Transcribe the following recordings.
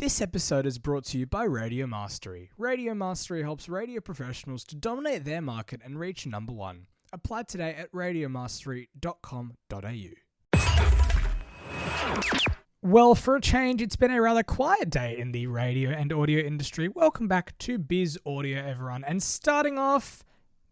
This episode is brought to you by Radio Mastery. Radio Mastery helps radio professionals to dominate their market and reach number one. Apply today at radiomastery.com.au. Well, for a change, it's been a rather quiet day in the radio and audio industry. Welcome back to Biz Audio, everyone. And starting off,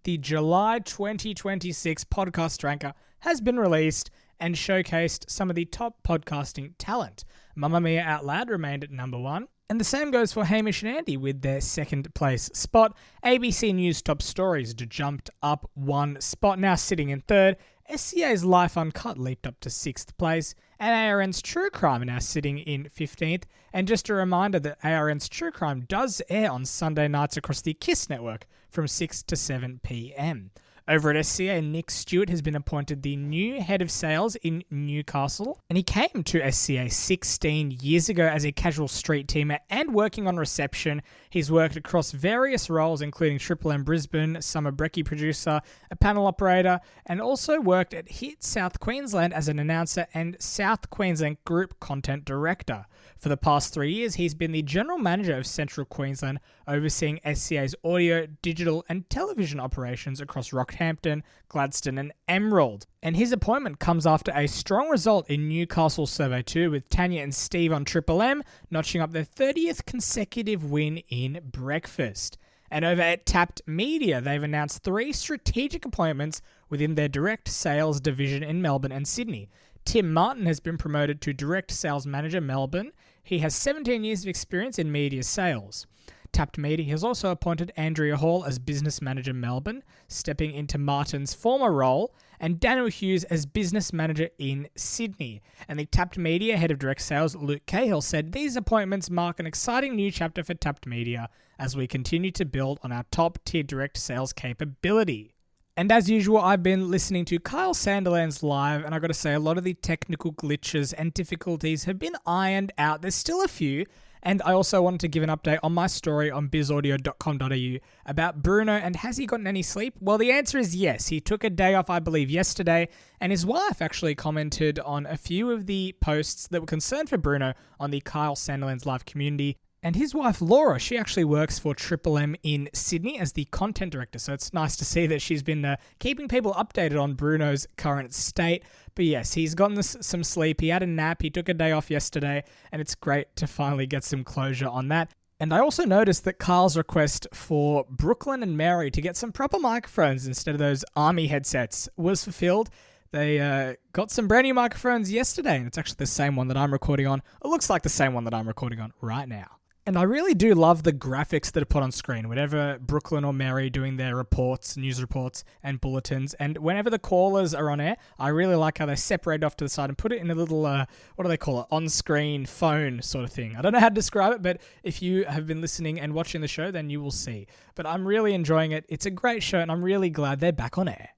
the July 2026 podcast ranker has been released and showcased some of the top podcasting talent. Mamma Mia Out Loud remained at number one. And the same goes for Hamish and Andy with their second place spot. ABC News Top Stories jumped up one spot, now sitting in third. SCA's Life Uncut leaped up to 6th place, and ARN's True Crime are now sitting in 15th. And just a reminder that ARN's True Crime does air on Sunday nights across the KISS network from 6 to 7 p.m. Over at SCA, Nick Stewart has been appointed the new head of sales in Newcastle, and he came to SCA 16 years ago as a casual street teamer and working on reception. He's worked across various roles, including Triple M Brisbane, summer brekkie producer, a panel operator, and also worked at Hit South Queensland as an announcer and South Queensland Group Content Director. For the past 3 years, he's been the General Manager of Central Queensland, overseeing SCA's audio, digital, and television operations across Rockhampton, Gladstone, and Emerald. And his appointment comes after a strong result in Newcastle Survey 2, with Tanya and Steve on Triple M notching up their 30th consecutive win in breakfast. And over at Tapt Media, they've announced 3 strategic appointments within their direct sales division in Melbourne and Sydney. Tim Martin has been promoted to Direct Sales Manager Melbourne. He has 17 years of experience in media sales. Tapt Media has also appointed Andrea Hall as Business Manager Melbourne, stepping into Martin's former role, and Daniel Hughes as Business Manager in Sydney. And the Tapt Media Head of Direct Sales, Luke Cahill, said these appointments mark an exciting new chapter for Tapt Media as we continue to build on our top-tier direct sales capability. And as usual, I've been listening to Kyle Sandilands live, and I've got to say a lot of the technical glitches and difficulties have been ironed out. There's still a few, and I also wanted to give an update on my story on bizaudio.com.au about Bruno, and has he gotten any sleep? Well, the answer is yes. He took a day off, I believe, yesterday, and his wife actually commented on a few of the posts that were concerned for Bruno on the Kyle Sandilands live community. And his wife, Laura, she actually works for Triple M in Sydney as the content director. So it's nice to see that she's been keeping people updated on Bruno's current state. But yes, he's gotten some sleep. He had a nap. He took a day off yesterday. And it's great to finally get some closure on that. And I also noticed that Carl's request for Brooklyn and Mary to get some proper microphones instead of those army headsets was fulfilled. They got some brand new microphones yesterday. And it's actually the same one that I'm recording on. It looks like the same one that I'm recording on right now. And I really do love the graphics that are put on screen whenever Brooklyn or Mary doing their reports, news reports, and bulletins. And whenever the callers are on air, I really like how they separate off to the side and put it in a little, what do they call it, on-screen phone sort of thing. I don't know how to describe it, but if you have been listening and watching the show, then you will see. But I'm really enjoying it. It's a great show, and I'm really glad they're back on air.